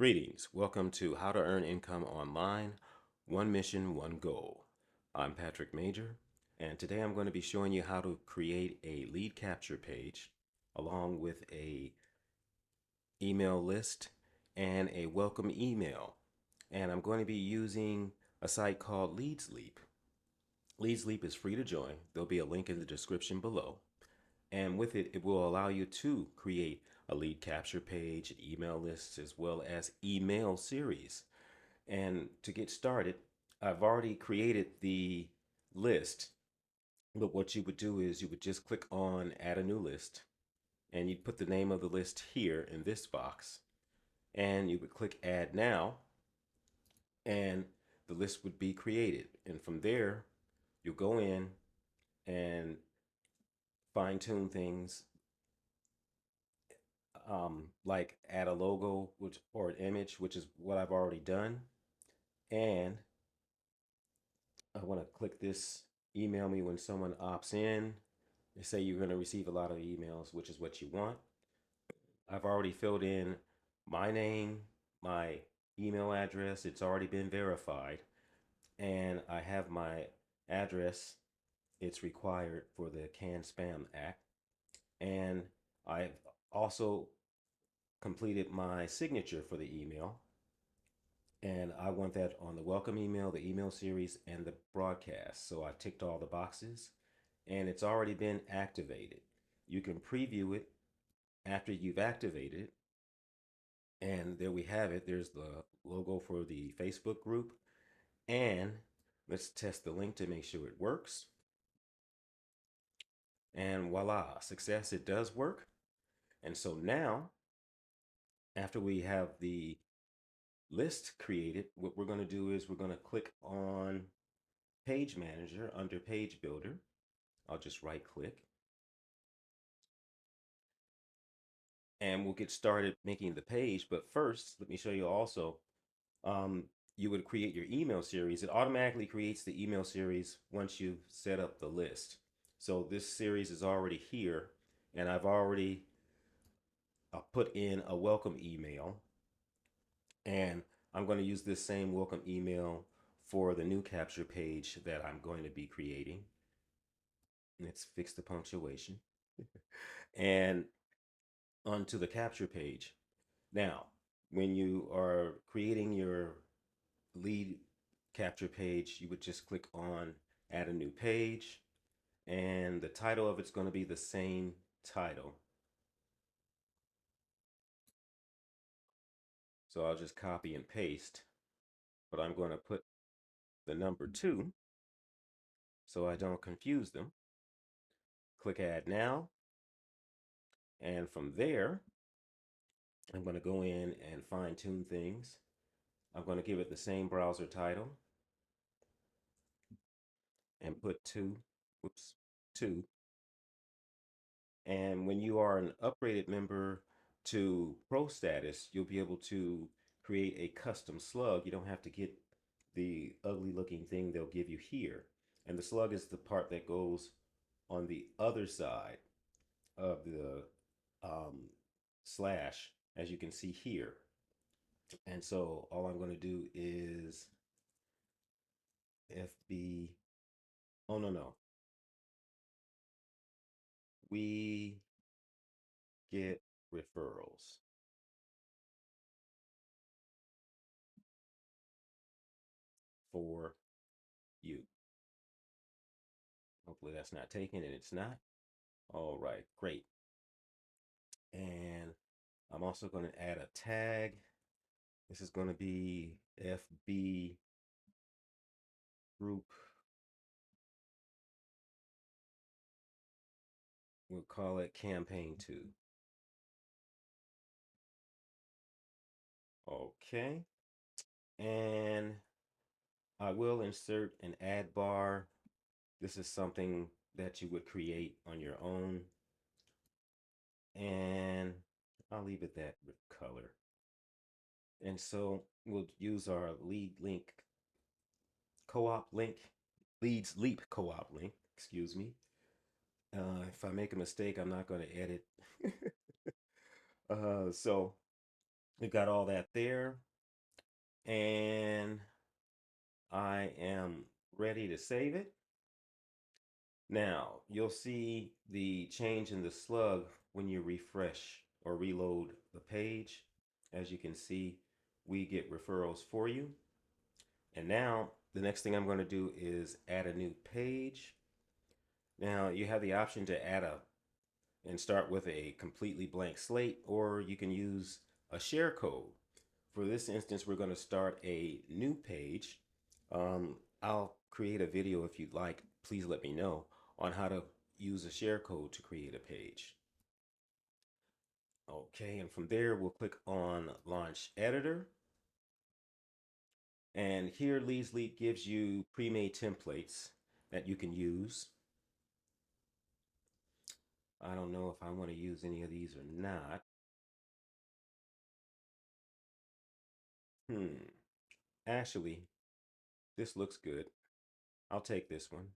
Greetings. Welcome to How to Earn Income Online, One Mission, One Goal. I'm Patrick Major, and today I'm going to be showing you how to create a lead capture page along with a email list and a welcome email. And I'm going to be using a site called LeadsLeap. LeadsLeap is free to join. There'll be a link in the description below. And with it, it will allow you to create a lead capture page, email lists, as well as email series. And to get started, I've already created the list. But what you would do is you would just click on add a new list and you'd put the name of the list here in this box. And you would click add now and the list would be created. And from there, you'll go in and fine tune things like add a logo or an image, which is what I've already done. And I want to click this email me when someone opts in. They say you're going to receive a lot of emails, which is what you want. I've already filled in my name, my email address. It's already been verified. And I have my address. It's required for the CAN-SPAM Act. And I've also completed my signature for the email. And I want that on the welcome email, the email series, and the broadcast. So I ticked all the boxes and it's already been activated. You can preview it after you've activated it. And there we have it. There's the logo for the Facebook group. And let's test the link to make sure it works. And voila, success, it does work. And so now, after we have the list created, what we're going to do is we're going to click on Page Manager under Page Builder. I'll just right click and we'll get started making the page. But first, let me show you also, you would create your email series. It automatically creates the email series once you've set up the list. So this series is already here and I've already put in a welcome email, and I'm going to use this same welcome email for the new capture page that I'm going to be creating. Let's fix the punctuation. And onto the capture page. Now, when you are creating your lead capture page, you would just click on add a new page, and the title of it's going to be the same title. So I'll just copy and paste, but I'm going to put the number 2 so I don't confuse them. Click add now. And from there, I'm going to go in and fine tune things. I'm going to give it the same browser title and put 2, whoops, 2. And when you are an upgraded member to Pro status, you'll be able to create a custom slug. You don't have to get the ugly looking thing they'll give you here. And the slug is the part that goes on the other side of the slash, as you can see here. And so all I'm going to do is FB, oh no, we get referrals for you. Hopefully that's not taken, and it's not. All right, great. And I'm also going to add a tag. This is going to be FB group. We'll call it campaign 2. Okay. And I will insert an ad bar. This is something that you would create on your own. And I'll leave it that with color. And so we'll use our lead link co-op link, LeadsLeap co-op link, excuse me. If I make a mistake, I'm not going to edit. So We got all that there, and I am ready to save it. Now, you'll see the change in the slug when you refresh or reload the page. As you can see, we get referrals for you. And now, the next thing I'm going to do is add a new page. Now, you have the option to add and start with a completely blank slate, or you can use a share code. For this instance, we're going to start a new page. I'll create a video if you'd like. Please let me know on how to use a share code to create a page. Okay, and from there, we'll click on Launch Editor. And here, LeadsLeap gives you pre-made templates that you can use. I don't know if I want to use any of these or not. Actually, this looks good. I'll take this one.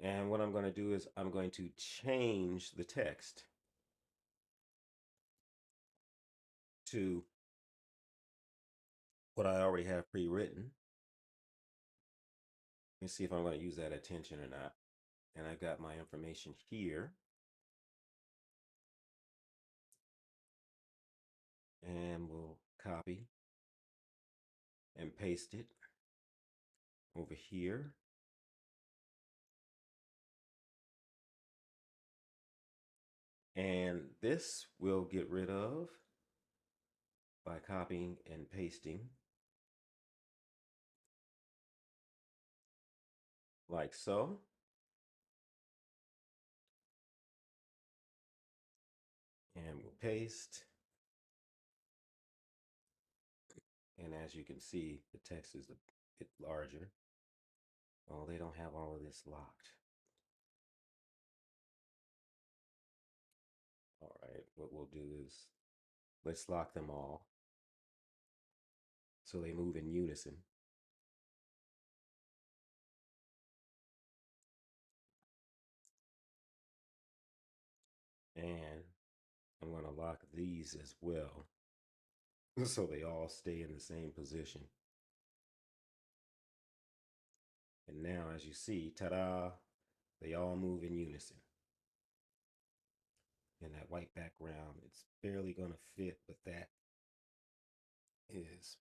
And what I'm going to do is I'm going to change the text to what I already have pre-written. Let's see if I'm going to use that attention or not. And I got my information here. And we'll copy and paste it over here. And this we'll get rid of by copying and pasting like so. And we'll paste. And as you can see, the text is a bit larger. Oh, they don't have all of this locked. All right, what we'll do is let's lock them all so they move in unison. And I'm going to lock these as well so they all stay in the same position. And now, as you see, ta-da, they all move in unison. And that white background, it's barely going to fit, but that is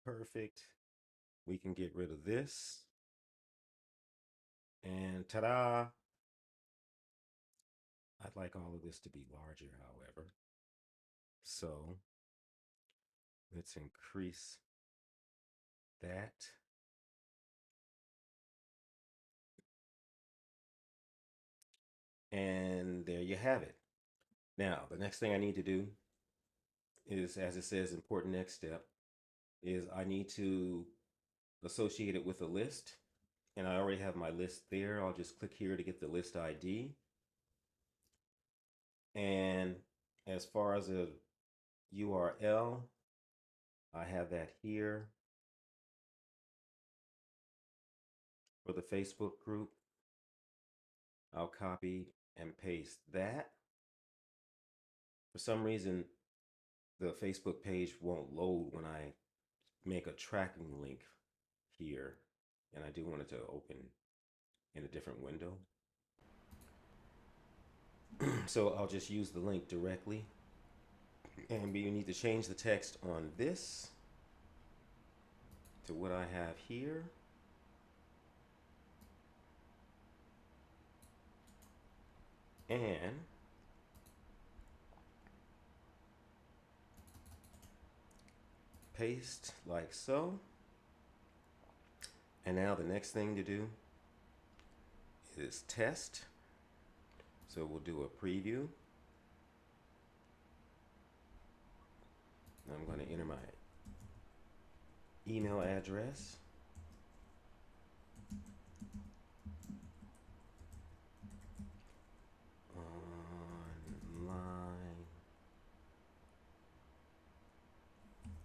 perfect. We can get rid of this. And ta-da! I'd like all of this to be larger, however. So let's increase that. And there you have it. Now, the next thing I need to do is, as it says, important next step, is I need to associate it with a list. And I already have my list there. I'll just click here to get the list ID. And as far as a URL, I have that here for the Facebook group. I'll copy and paste that. For some reason, the Facebook page won't load when I make a tracking link here. And I do want it to open in a different window. So I'll just use the link directly. And we need to change the text on this to what I have here. And paste like so. And now the next thing to do is test. So we'll do a preview. I'm going to enter my email address.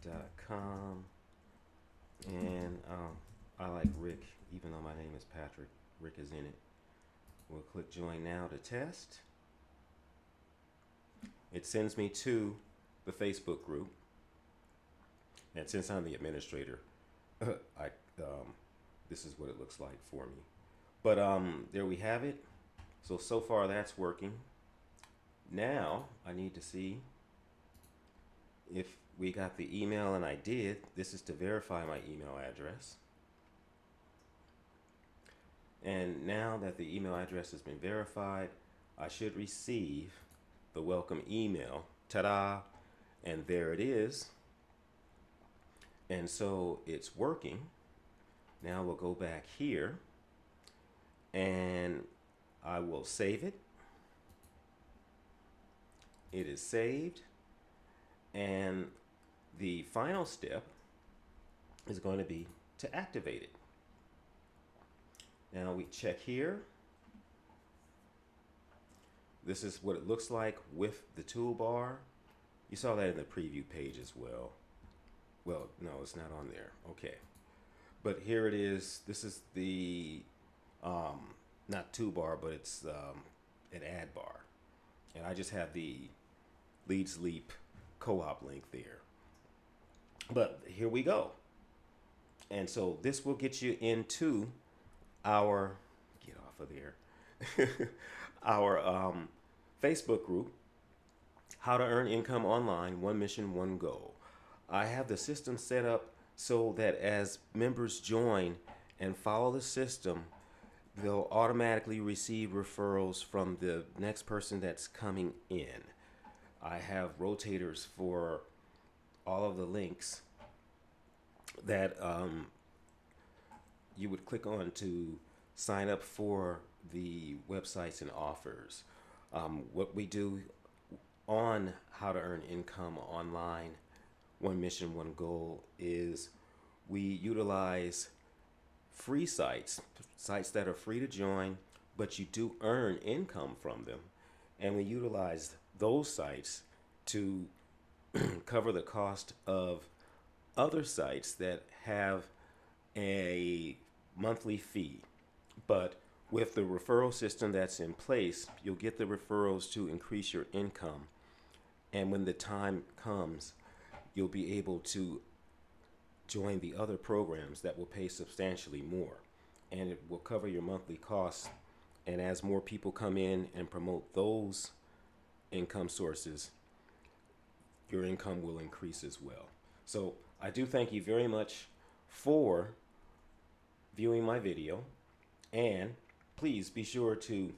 Online.com. And I like Rick, even though my name is Patrick. Rick is in it. We'll click join now to test. It sends me to the Facebook group. And since I'm the administrator, I this is what it looks like for me. But there we have it. So far that's working. Now I need to see if we got the email, and I did. This is to verify my email address. And now that the email address has been verified, I should receive the welcome email. Ta-da! And there it is. And so it's working. Now we'll go back here and I will save it. It is saved. And the final step is going to be to activate it. Now we check here. This is what it looks like with the toolbar. You saw that in the preview page as well. Well, no, it's not on there. Okay. But here it is. This is the, not toolbar, but it's an ad bar. And I just have the LeadsLeap co-op link there. But here we go. And so this will get you into our, get off of there, our Facebook group, How to Earn Income Online, One Mission, One Goal. I have the system set up so that as members join and follow the system, they'll automatically receive referrals from the next person that's coming in. I have rotators for all of the links that you would click on to sign up for the websites and offers. What we do on How to Earn Income Online, One Mission, One Goal, is we utilize free sites that are free to join, but you do earn income from them. And we utilize those sites to cover the cost of other sites that have a monthly fee. But with the referral system that's in place, you'll get the referrals to increase your income. And when the time comes, you'll be able to join the other programs that will pay substantially more. And it will cover your monthly costs. And as more people come in and promote those income sources, your income will increase as well. So I do thank you very much for viewing my video, and please be sure to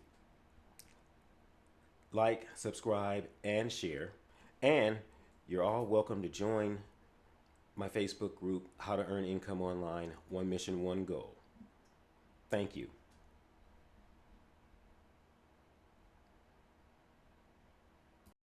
like, subscribe, and share. And you're all welcome to join my Facebook group, How to Earn Income Online, One Mission, One Goal. Thank you.